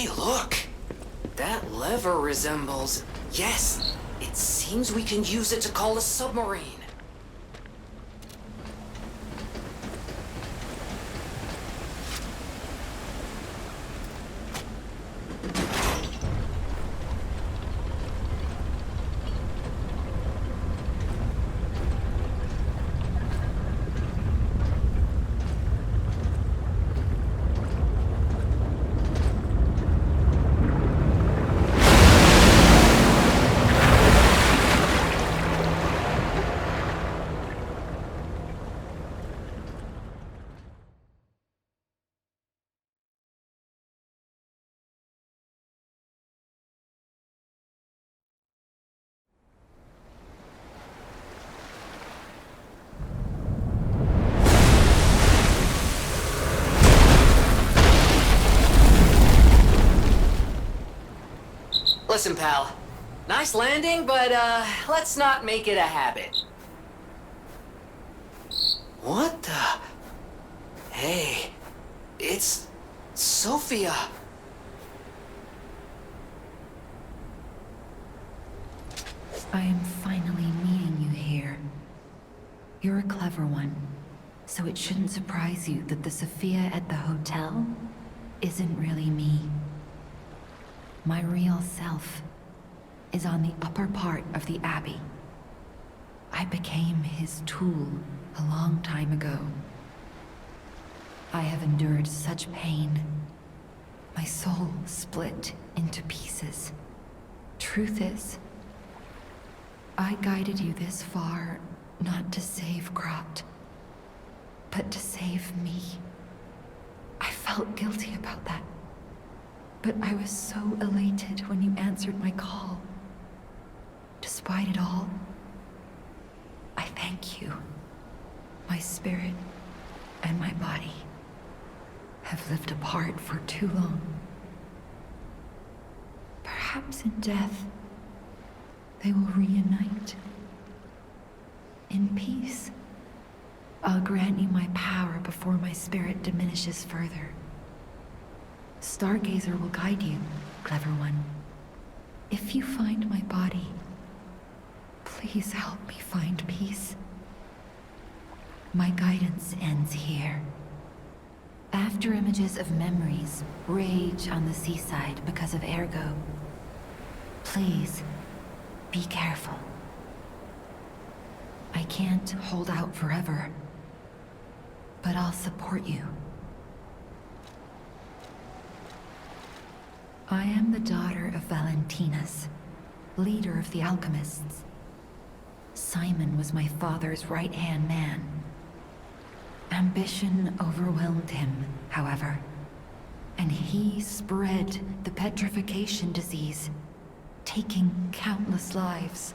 Hey, look! That lever resembles... Yes, it seems we can use it to call a submarine. Listen, pal. Nice landing, but, let's not make it a habit. What the... Hey, it's... Sophia. I am finally meeting you here. You're a clever one, so it shouldn't surprise you that the Sophia at the hotel isn't really me. My real self is on the upper part of the Abbey. I became his tool a long time ago. I have endured such pain. My soul split into pieces. Truth is, I guided you this far not to save Krat, but to save me. I felt guilty about that. But I was so elated when you answered my call. Despite it all, I thank you. My spirit and my body have lived apart for too long. Perhaps in death, they will reunite. In peace, I'll grant you my power before my spirit diminishes further. Stargazer will guide you, clever one. If you find my body, please help me find peace. My guidance ends here. After images of memories rage on the seaside because of Ergo, please be careful. I can't hold out forever, but I'll support you. I am the daughter of Valentinus, leader of the alchemists. Simon was my father's right-hand man. Ambition overwhelmed him, however, and he spread the petrification disease, taking countless lives.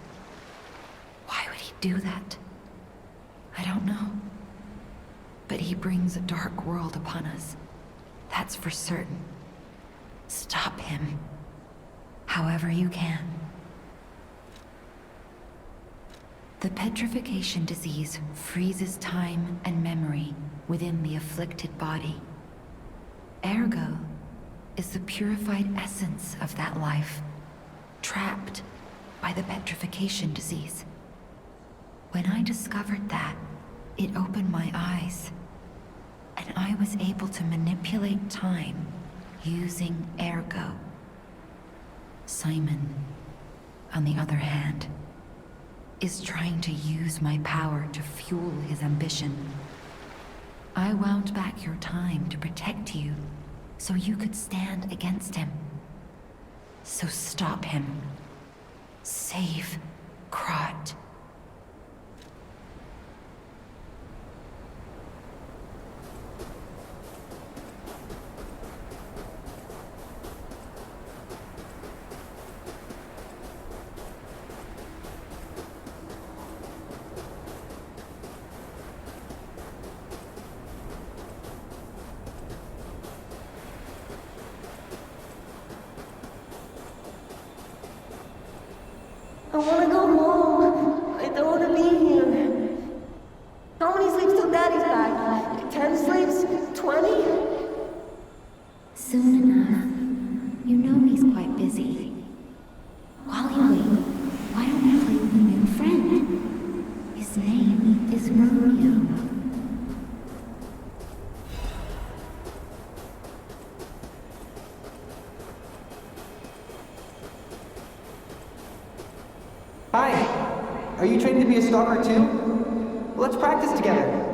Why would he do that? I don't know. But he brings a dark world upon us. That's for certain. Stop him, however you can. The petrification disease freezes time and memory within the afflicted body. Ergo is the purified essence of that life, trapped by the petrification disease. When I discovered that, it opened my eyes, and I was able to manipulate time using Ergo. Simon, on the other hand, is trying to use my power to fuel his ambition. I wound back your time to protect you, so you could stand against him. So stop him. Save Krat. I wanna go home. I don't wanna be here. How many sleeps till Daddy's back? 10 sleeps? 20? Soon enough, quite busy. While you wait, why don't we play with a new friend? His name is Romeo. Hi! Are you training to be a stalker too? Let's practice together.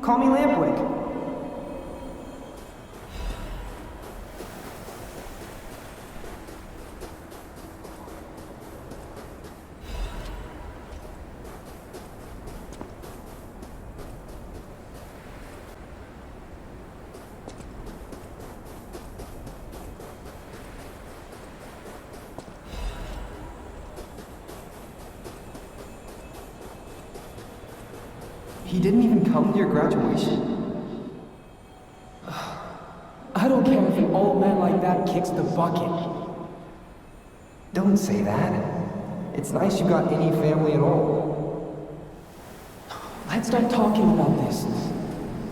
Call me Lampwick. He didn't even come to your graduation? I don't care if an old man like that kicks the bucket. Don't say that. It's nice you got any family at all. Let's start talking about this.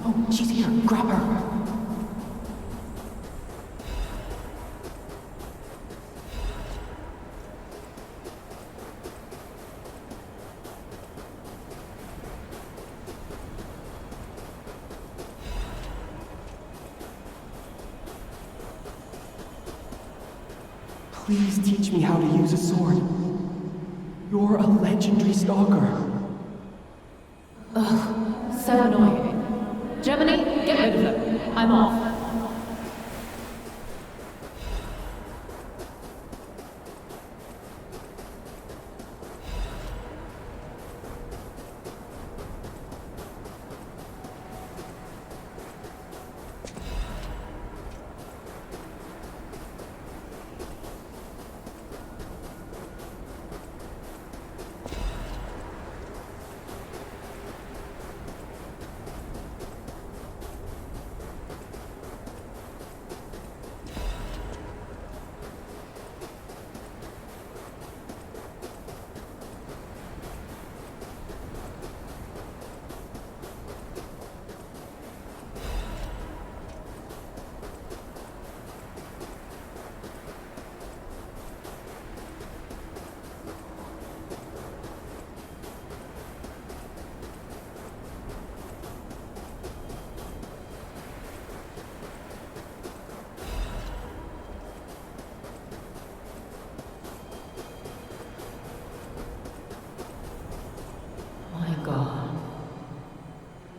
Oh, she's here. Grab her. Please teach me how to use a sword. You're a legendary stalker. Ugh, so annoying. Germany, get rid of them. I'm off.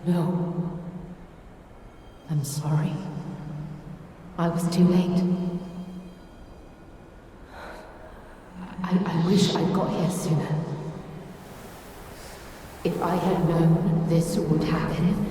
No. I'm sorry. I was too late. I wish I'd got here sooner. If I had known this would happen.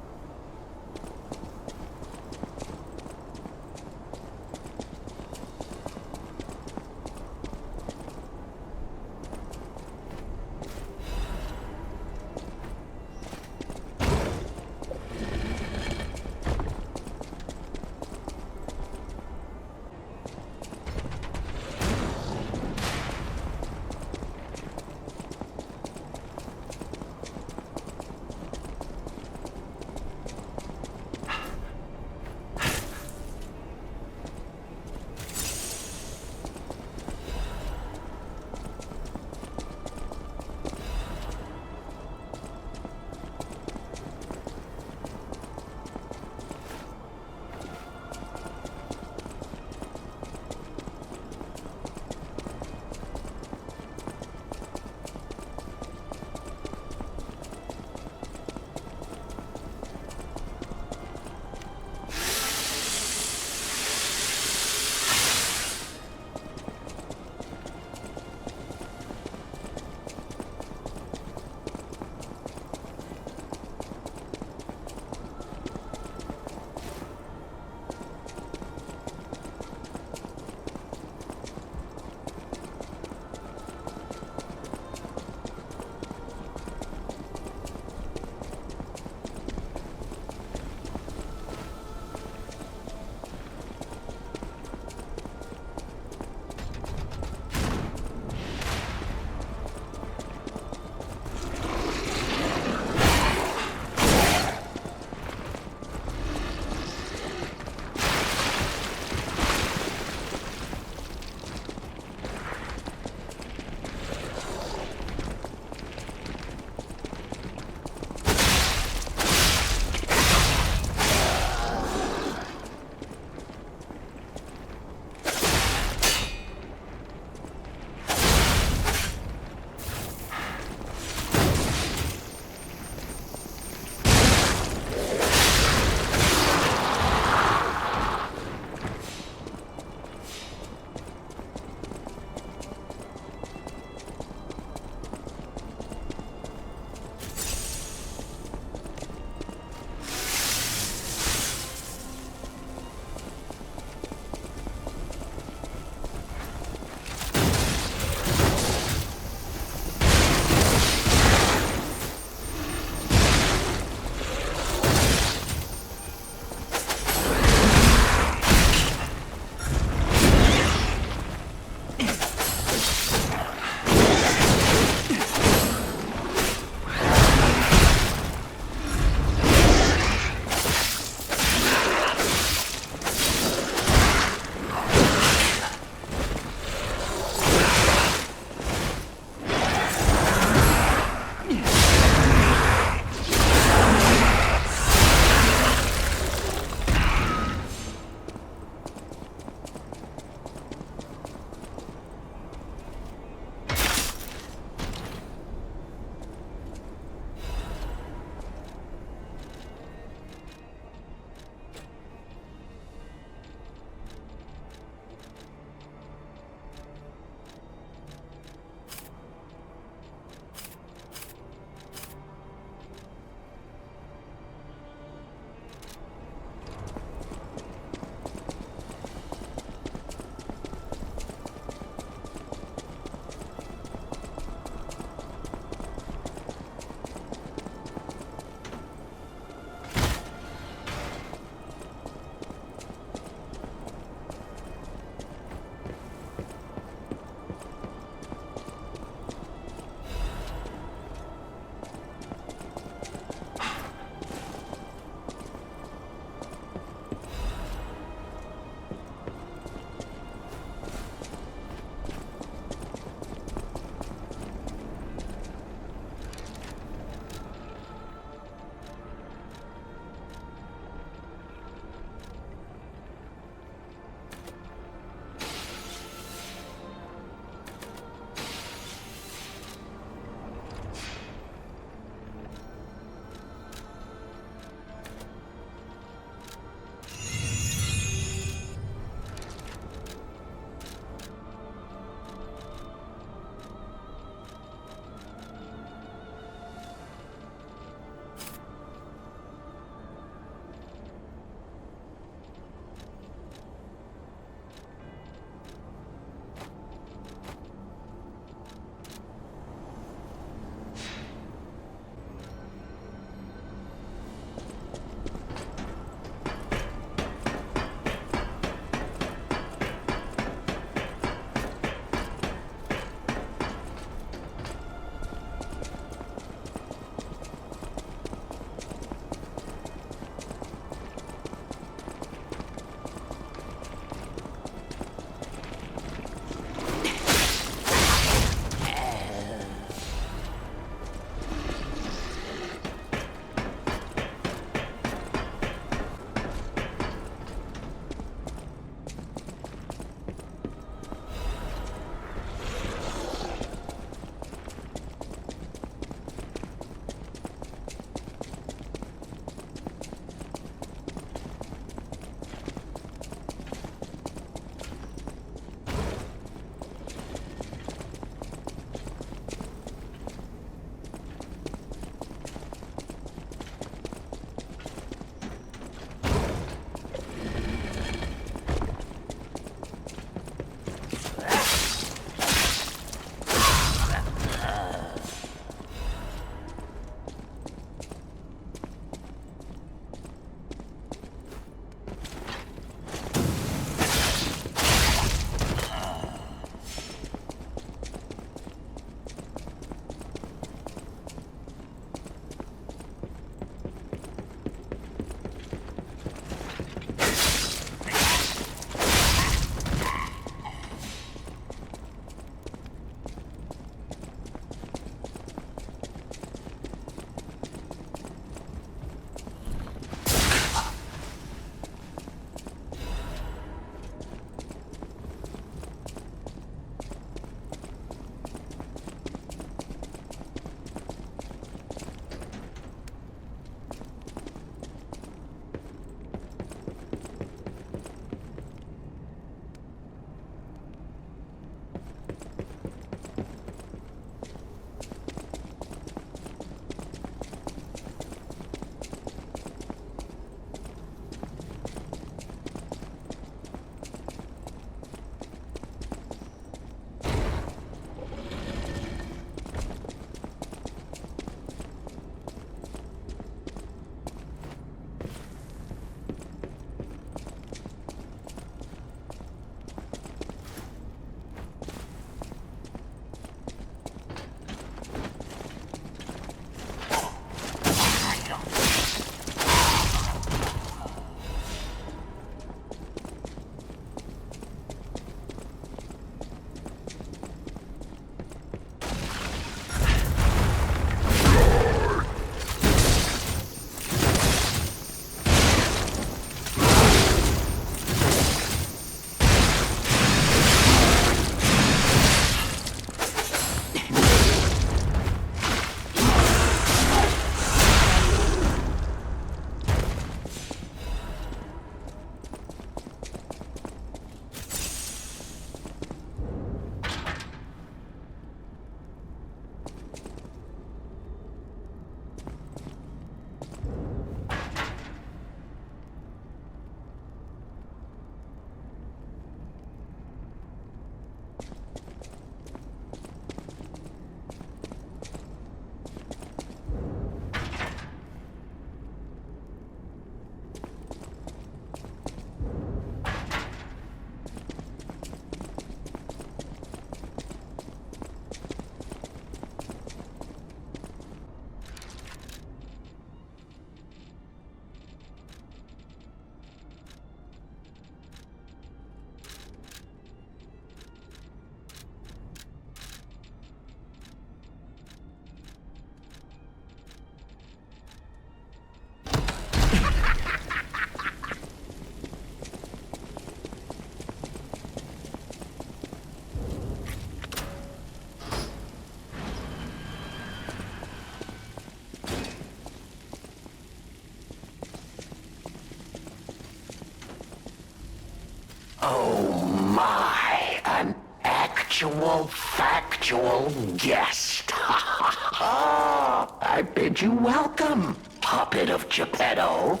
actual, factual guest. I bid you welcome, puppet of Geppetto.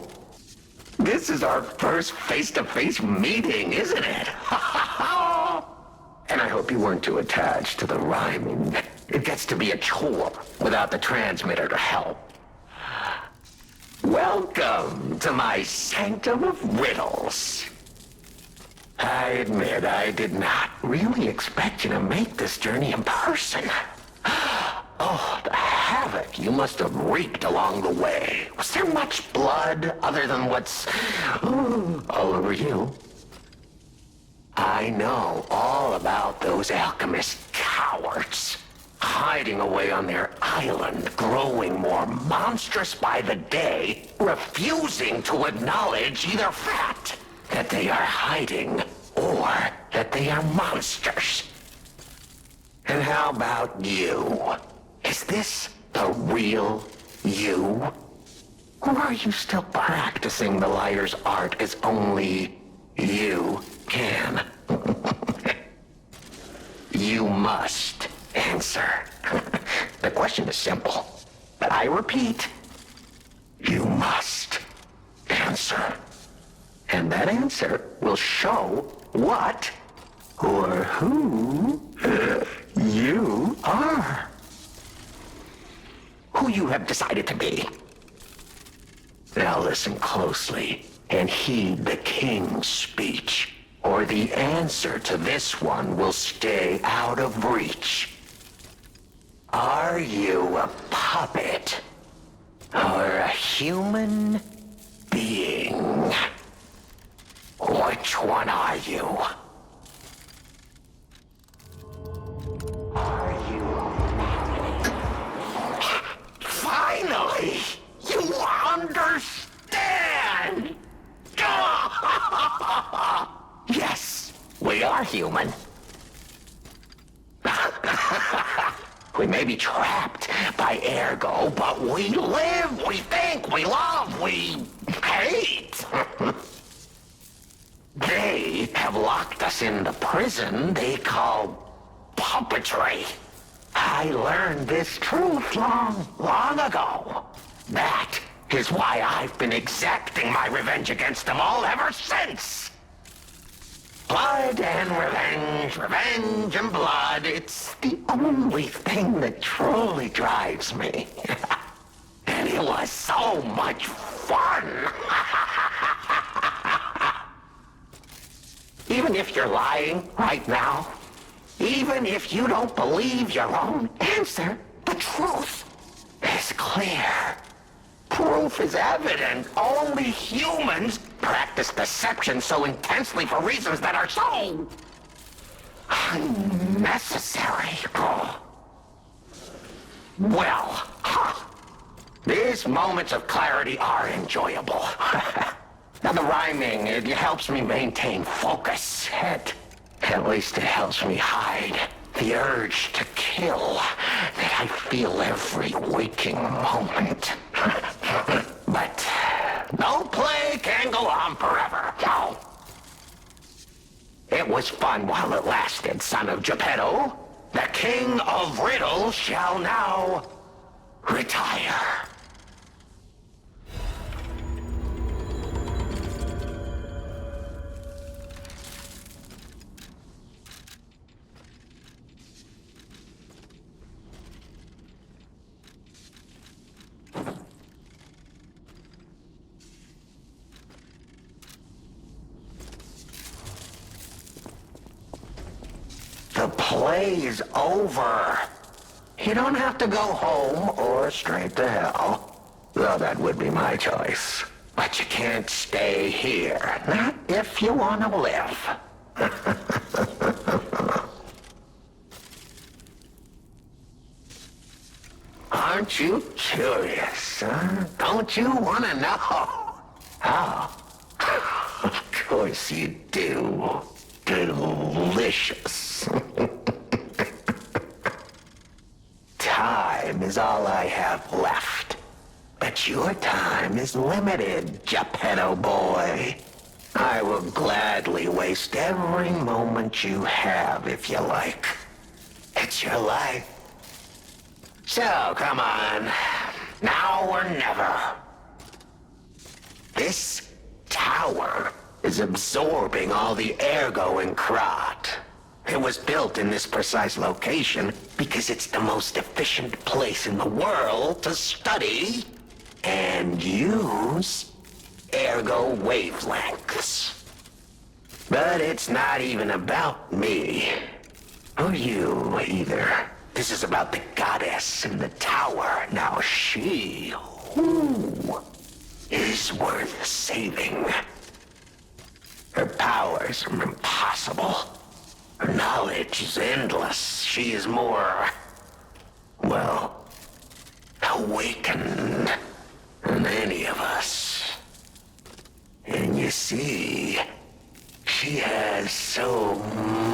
This is our first face-to-face meeting, isn't it? And I hope you weren't too attached to the rhyming. It gets to be a chore without the transmitter to help. Welcome to my sanctum of riddles. I admit I did not really expect you to make this journey in person. Oh, the havoc you must have wreaked along the way. Was there much blood other than what's all over you? I know all about those alchemist cowards. Hiding away on their island, growing more monstrous by the day, refusing to acknowledge either fact that they are hiding or that they are monsters. And how about you? Is this the real you? Or are you still practicing the liar's art as only you can? You must answer. The question is simple, but I repeat, you must answer. And that answer will show what or who you are. Who you have decided to be. Now listen closely and heed the king's speech, or the answer to this one will stay out of reach. Are you a puppet or a human being? Which one are you? Are you a puppet? Finally! You understand! Yes, we are human. We may be trapped by ergo, but we live, we think, we love, we hate. They have locked us in the prison they call puppetry. I learned this truth long ago. That is why I've been exacting my revenge against them all ever since. Blood and revenge, revenge and blood. It's the only thing that truly drives me. And it was so much fun. Even if you're lying right now, even if you don't believe your own answer, the truth is clear. Proof is evident. Only humans practice deception so intensely for reasons that are so unnecessary. Well, these moments of clarity are enjoyable. Now the rhyming, it helps me maintain focus. At least it helps me hide the urge to kill that I feel every waking moment. But no play can go on forever. No. It was fun while it lasted, son of Geppetto. The king of riddles shall now retire. The play's over. You don't have to go home or straight to hell. Though that would be my choice. But you can't stay here. Not if you want to live. Aren't you curious, huh? Don't you want to know? Oh. Of course you do. Delicious. Time is all I have left. But your time is limited, Geppetto boy. I will gladly waste every moment you have if you like. It's your life. So, come on. Now or never. This tower is absorbing all the ergo in Krat. It was built in this precise location because it's the most efficient place in the world to study and use ergo wavelengths. But it's not even about me. Or you, either. This is about the goddess in the tower. Now she, is worth saving. Her powers are impossible. Her knowledge is endless. She is more, well, awakened than any of us. And you see, she has so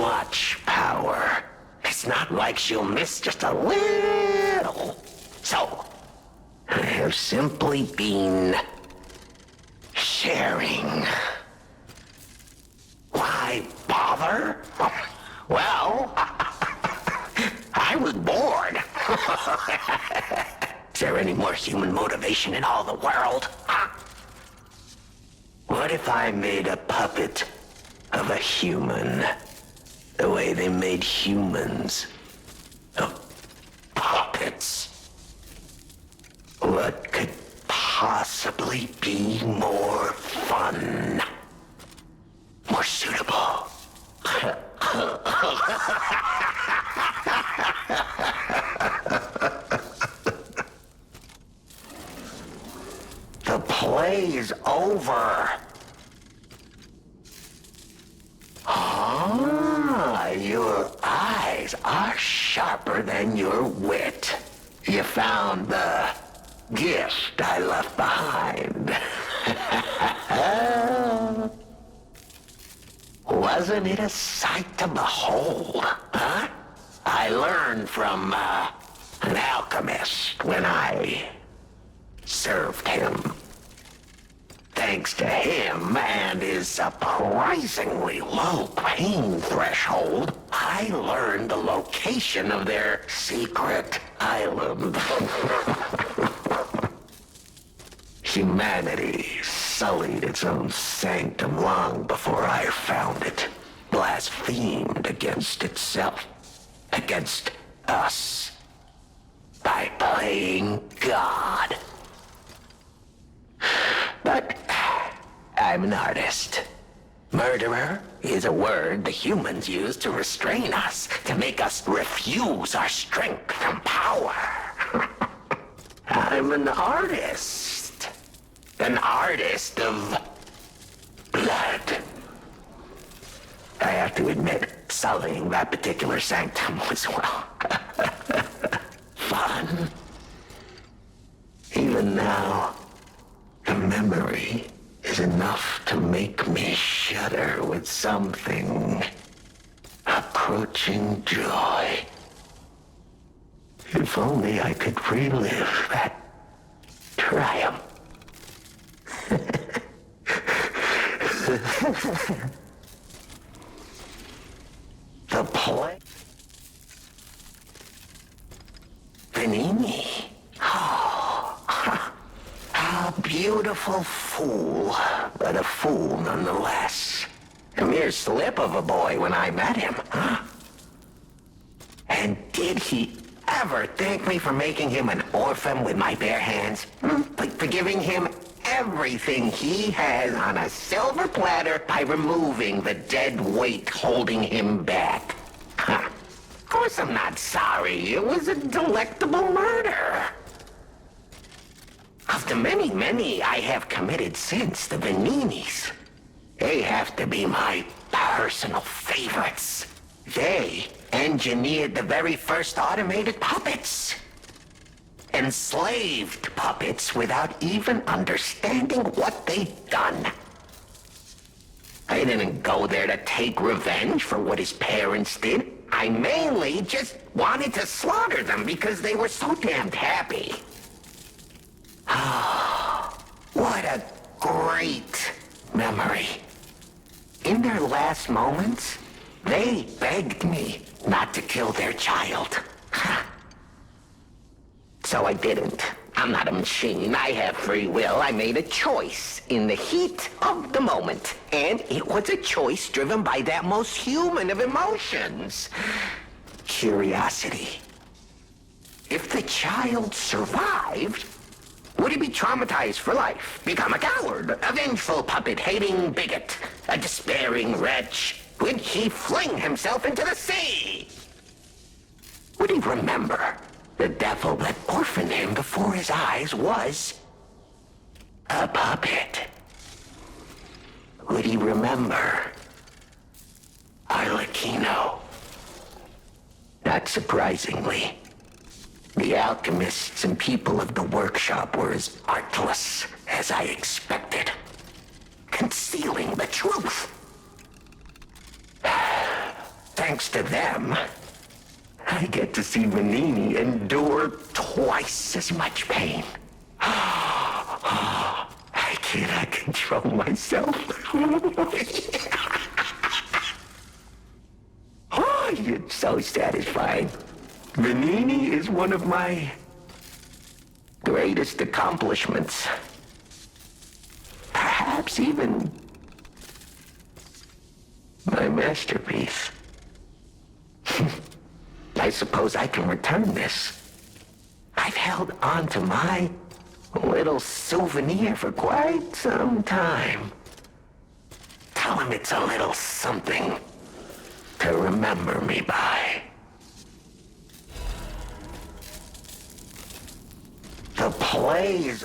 much power. It's not like she'll miss just a little. So, I have simply been sharing. Why bother? Well, I was bored. Is there any more human motivation in all the world? What if I made a puppet of a human, the way they made humans of puppets? What could possibly be more fun? More suitable? The play's over. Ah, your eyes are sharper than your wit. You found the gift I left behind. Wasn't it a sight to behold, huh? I learned from an alchemist when I served him. Thanks to him and his surprisingly low pain threshold, I learned the location of their secret island. Humanity sullied its own sanctum long before I found it, blasphemed against itself, against us, by playing God. But I'm an artist. Murderer is a word the humans use to restrain us, to make us refuse our strength and power. I'm an artist. An artist of blood. I have to admit, sullying that particular sanctum was, well, fun. Even now, the memory is enough to make me shudder with something approaching joy. If only I could relive that triumph. The play. Benigni. Oh, a beautiful fool, but a fool nonetheless. A mere slip of a boy when I met him, huh? And did he ever thank me for making him an orphan with my bare hands? Like for giving him everything he has on a silver platter by removing the dead weight holding him back. Huh. Of course I'm not sorry. It was a delectable murder. Of the many I have committed since, the Beninis, they have to be my personal favorites. They engineered the very first automated puppets. Enslaved puppets without even understanding what they'd done. I didn't go there to take revenge for what his parents did. I mainly just wanted to slaughter them because they were so damned happy. Oh, what a great memory. In their last moments, they begged me not to kill their child. So I didn't. I'm not a machine. I have free will. I made a choice in the heat of the moment. And it was a choice driven by that most human of emotions. Curiosity. If the child survived, would he be traumatized for life? Become a coward, a vengeful puppet-hating bigot, a despairing wretch? Would he fling himself into the sea? Would he remember the devil that orphaned him before his eyes was a puppet? Would he remember Arlecchino? Not surprisingly, the alchemists and people of the workshop were as artless as I expected, concealing the truth. Thanks to them, I get to see Venini endure twice as much pain. I cannot control myself. Oh, it's so satisfying. Venini is one of my greatest accomplishments. Perhaps even my masterpiece. I suppose I can return this. I've held on to my little souvenir for quite some time. Tell him it's a little something to remember me by. The plays.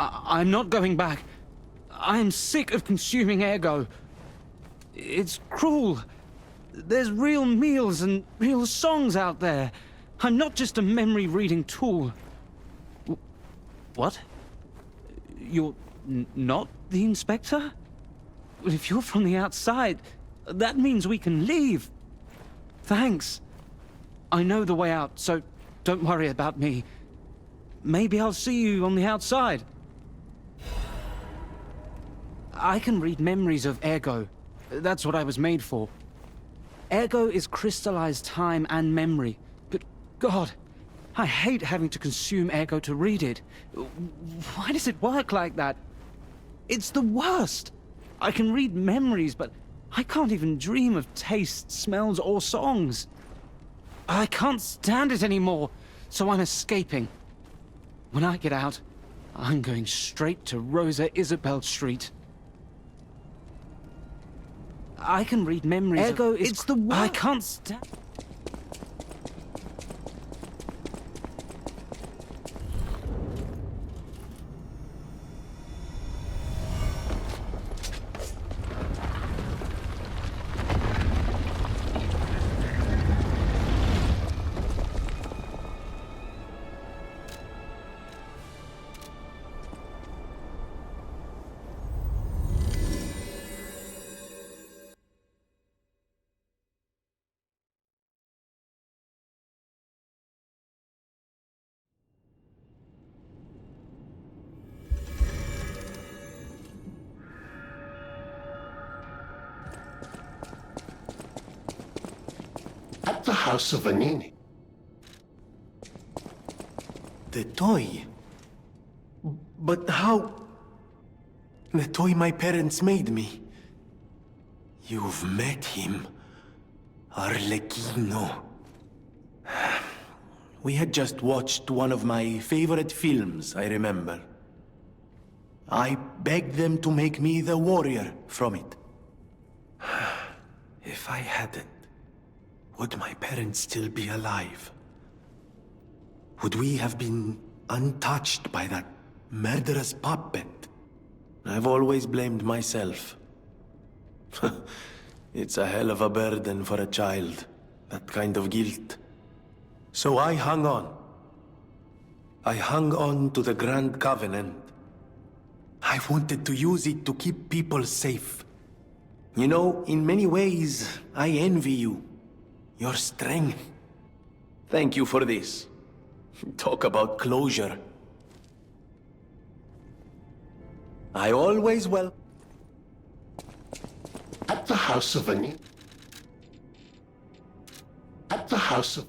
I'm not going back. I'm sick of consuming ergo. It's cruel. There's real meals and real songs out there. I'm not just a memory-reading tool. What? You're not the inspector? Well, if you're from the outside, that means we can leave. Thanks. I know the way out, so don't worry about me. Maybe I'll see you on the outside. I can read memories of ergo. That's what I was made for. Ergo is crystallized time and memory. But God, I hate having to consume Ergo to read it. Why does it work like that? It's the worst. I can read memories, but I can't even dream of tastes, smells, or songs. I can't stand it anymore, so I'm escaping. When I get out, I'm going straight to Rosa Isabel Street. I can read memories. Ergo is it's the worst. I can't stand. At the house of Vanini. The toy? But how? The toy my parents made me. You've met him. Arlecchino. We had just watched one of my favorite films, I remember. I begged them to make me the warrior from it. If I hadn't, would my parents still be alive? Would we have been untouched by that murderous puppet? I've always blamed myself. It's a hell of a burden for a child, that kind of guilt. So I hung on. I hung on to the Grand Covenant. I wanted to use it to keep people safe. You know, in many ways, I envy you. Your strength. Thank you for this. Talk about closure. I always will. At the house of Vanini. At the house of...